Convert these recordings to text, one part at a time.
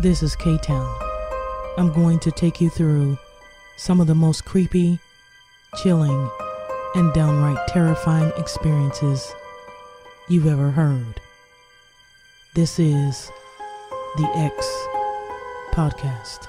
This is K-Town. I'm going to take you through some of the most creepy, chilling, and downright terrifying experiences you've ever heard. This is the X Podcast.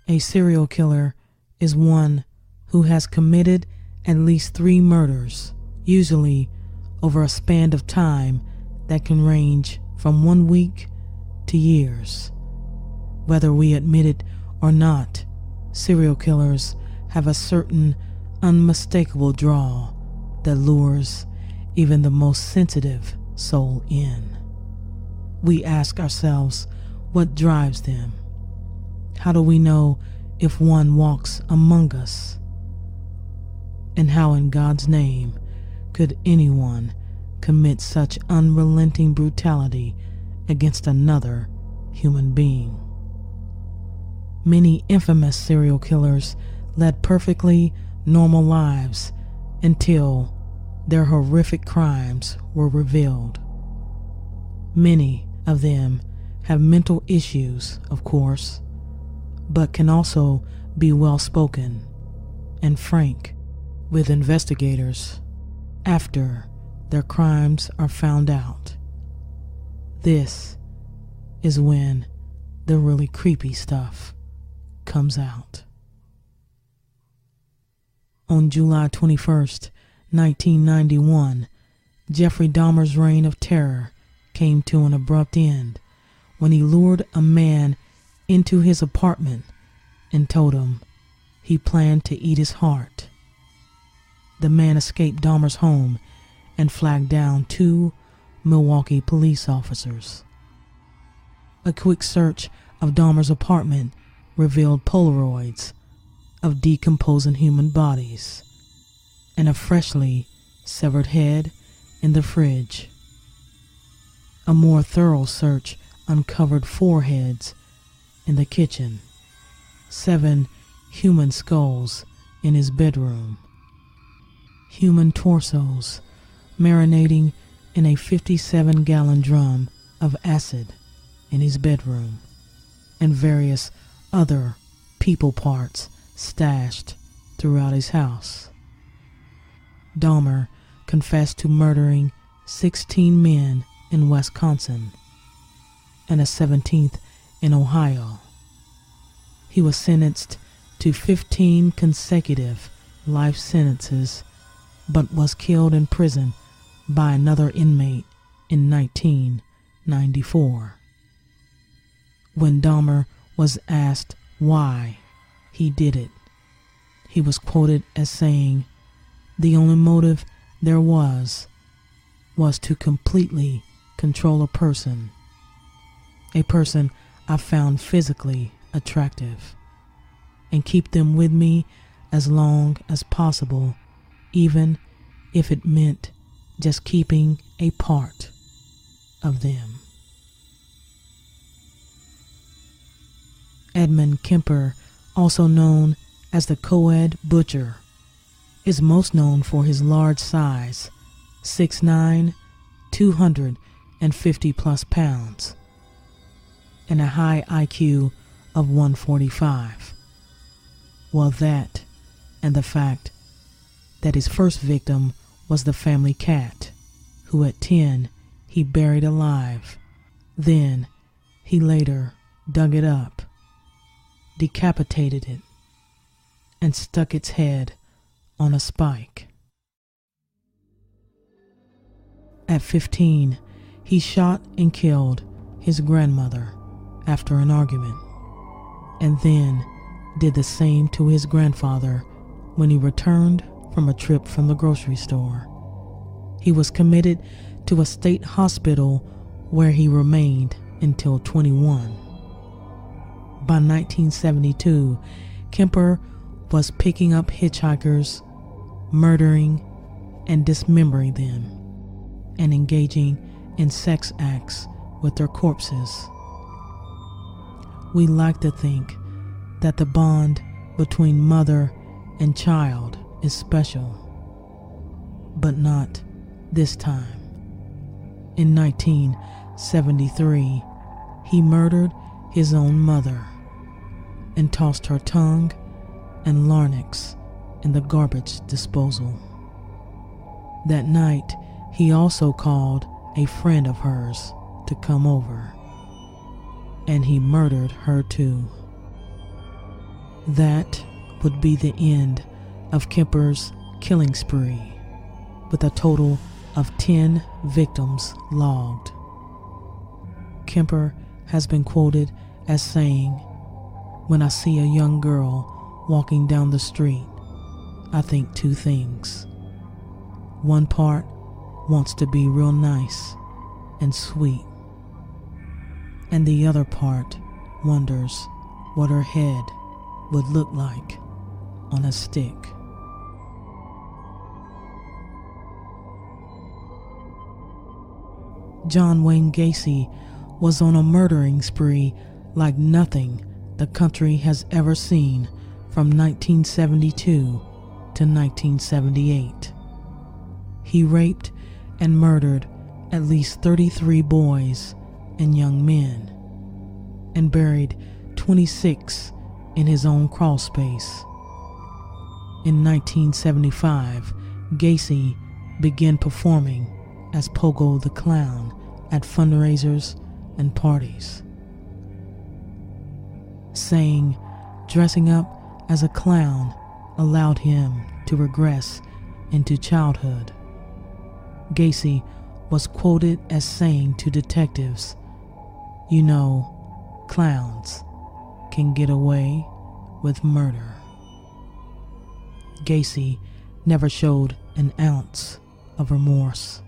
A serial killer is one who has committed at least 3 murders, usually over a span of time that can range from 1 week to years. Whether we admit it or not, serial killers have a certain unmistakable draw that lures even the most sensitive soul in. We ask ourselves what drives them. How do we know if one walks among us? And how in God's name could anyone commit such unrelenting brutality against another human being? Many infamous serial killers led perfectly normal lives until their horrific crimes were revealed. Many of them have mental issues, of course, but can also be well-spoken and frank with investigators after their crimes are found out. This is when the really creepy stuff comes out. On July 21st, 1991, Jeffrey Dahmer's reign of terror came to an abrupt end when he lured a man into his apartment and told him he planned to eat his heart. The man escaped Dahmer's home and flagged down 2 Milwaukee police officers. A quick search of Dahmer's apartment revealed Polaroids of decomposing human bodies and a freshly severed head in the fridge. A more thorough search uncovered 4 heads in the kitchen, 7 human skulls in his bedroom, human torsos marinating in a 57-gallon drum of acid in his bedroom, and various other people parts stashed throughout his house. Dahmer confessed to murdering 16 men in Wisconsin and a 17th in Ohio. He was sentenced to 15 consecutive life sentences, but was killed in prison by another inmate in 1994. When Dahmer was asked why he did it, he was quoted as saying, "The only motive there was to completely control a person I found physically attractive, and keep them with me as long as possible, even if it meant just keeping a part of them." Edmund Kemper, also known as the Co-Ed Butcher, is most known for his large size, 6'9", 250 plus pounds, and a high IQ of 145. Well, that and the fact that his first victim was the family cat, who at 10 he buried alive. Then he later dug it up, decapitated it, and stuck its head on a spike. At 15, he shot and killed his grandmother after an argument, and then did the same to his grandfather when he returned from a trip from the grocery store. He was committed to a state hospital where he remained until 21. By 1972, Kemper was picking up hitchhikers, murdering and dismembering them, and engaging in sex acts with their corpses. We like to think that the bond between mother and child is special, but not this time. In 1973, he murdered his own mother and tossed her tongue and larynx in the garbage disposal. That night, he also called a friend of hers to come over, and he murdered her too. That would be the end of Kemper's killing spree, with a total of 10 victims logged. Kemper has been quoted as saying, "When I see a young girl walking down the street, I think two things. One part wants to be real nice and sweet, and the other part wonders what her head would look like on a stick." John Wayne Gacy was on a murdering spree like nothing the country has ever seen from 1972 to 1978. He raped and murdered at least 33 boys and young men, and buried 26 in his own crawl space. In 1975, Gacy began performing as Pogo the Clown at fundraisers and parties, saying dressing up as a clown allowed him to regress into childhood. Gacy was quoted as saying to detectives, "You know, clowns can get away with murder." Gacy never showed an ounce of remorse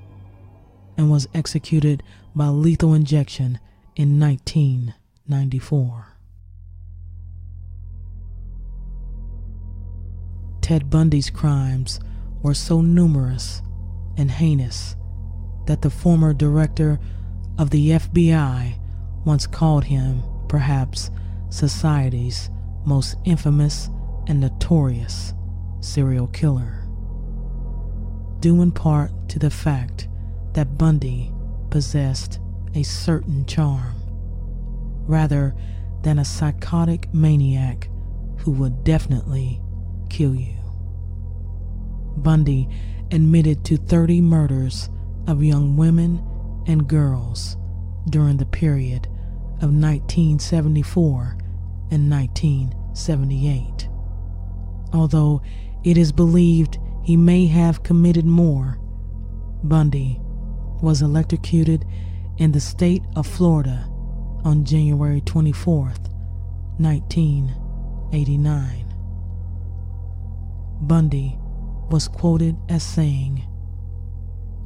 and was executed by lethal injection in 1994. Ted Bundy's crimes were so numerous and heinous that the former director of the FBI once called him perhaps society's most infamous and notorious serial killer, due in part to the fact that Bundy possessed a certain charm, rather than a psychotic maniac who would definitely kill you. Bundy admitted to 30 murders of young women and girls during the period of 1974 and 1978. Although it is believed he may have committed more, Bundy was electrocuted in the state of Florida on January 24th, 1989. Bundy was quoted as saying,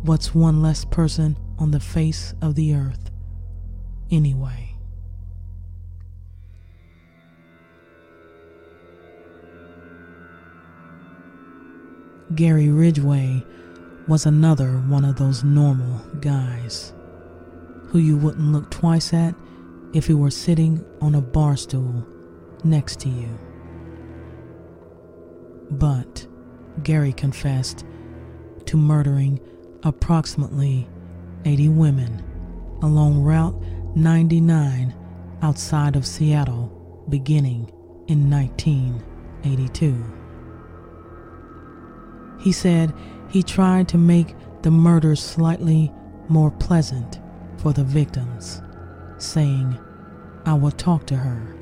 "What's one less person on the face of the earth, anyway?" Gary Ridgway was another one of those normal guys who you wouldn't look twice at if he were sitting on a bar stool next to you. But Gary confessed to murdering approximately 80 women along Route 99 outside of Seattle beginning in 1982. He said he tried to make the murders slightly more pleasant for the victims, saying, "I will talk to her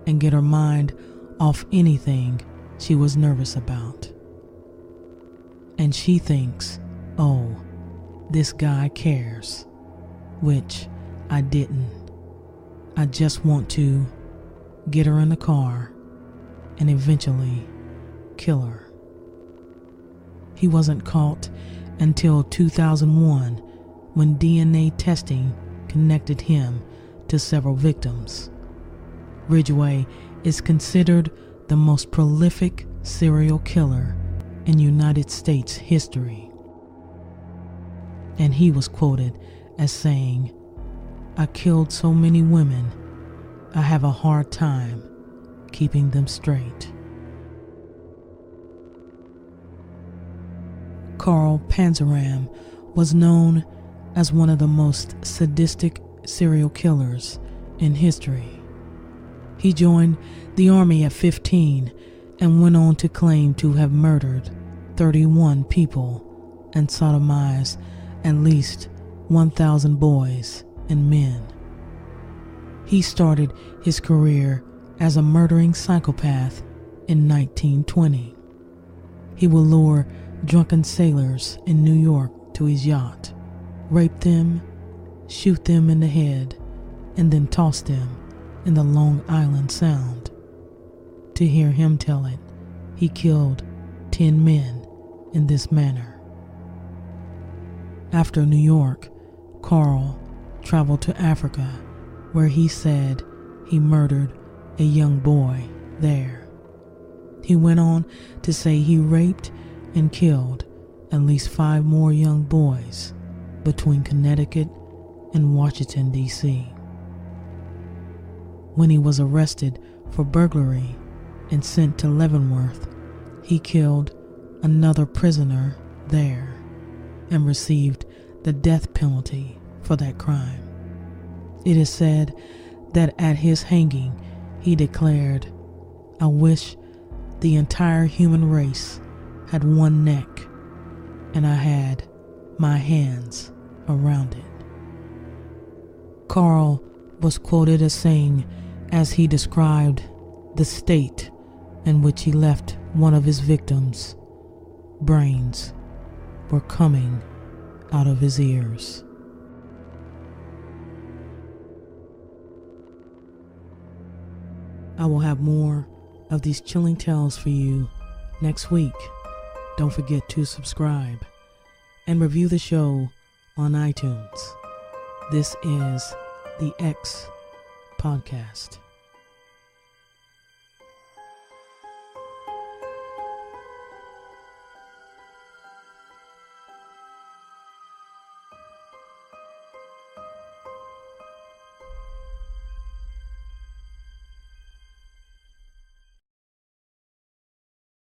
and get her mind off anything she was nervous about. And she thinks, oh, this guy cares," which I didn't. I just want to get her in the car and eventually kill her. He wasn't caught until 2001 when DNA testing connected him to several victims. Ridgway is considered the most prolific serial killer in United States history, and he was quoted as saying, "I killed so many women, I have a hard time keeping them straight." Carl Panzram was known as one of the most sadistic serial killers in history. He joined the army at 15 and went on to claim to have murdered 31 people and sodomized at least 1,000 boys and men. He started his career as a murdering psychopath in 1920. He would lure drunken sailors in New York to his yacht, rape them, shoot them in the head, and then toss them in the Long Island Sound. To hear him tell it, he killed 10 men in this manner. After New York, Carl traveled to Africa, where he said he murdered a young boy there. He went on to say he raped and killed at least 5 more young boys between Connecticut and Washington, D.C. When he was arrested for burglary and sent to Leavenworth, he killed another prisoner there and received the death penalty for that crime. It is said that at his hanging, he declared, "I wish the entire human race had one neck, and I had my hands around it." Carl was quoted as saying, as he described the state in which he left one of his victims, brains were coming out of his ears. I will have more of these chilling tales for you next week. Don't forget to subscribe and review the show on iTunes. This is the X Podcast.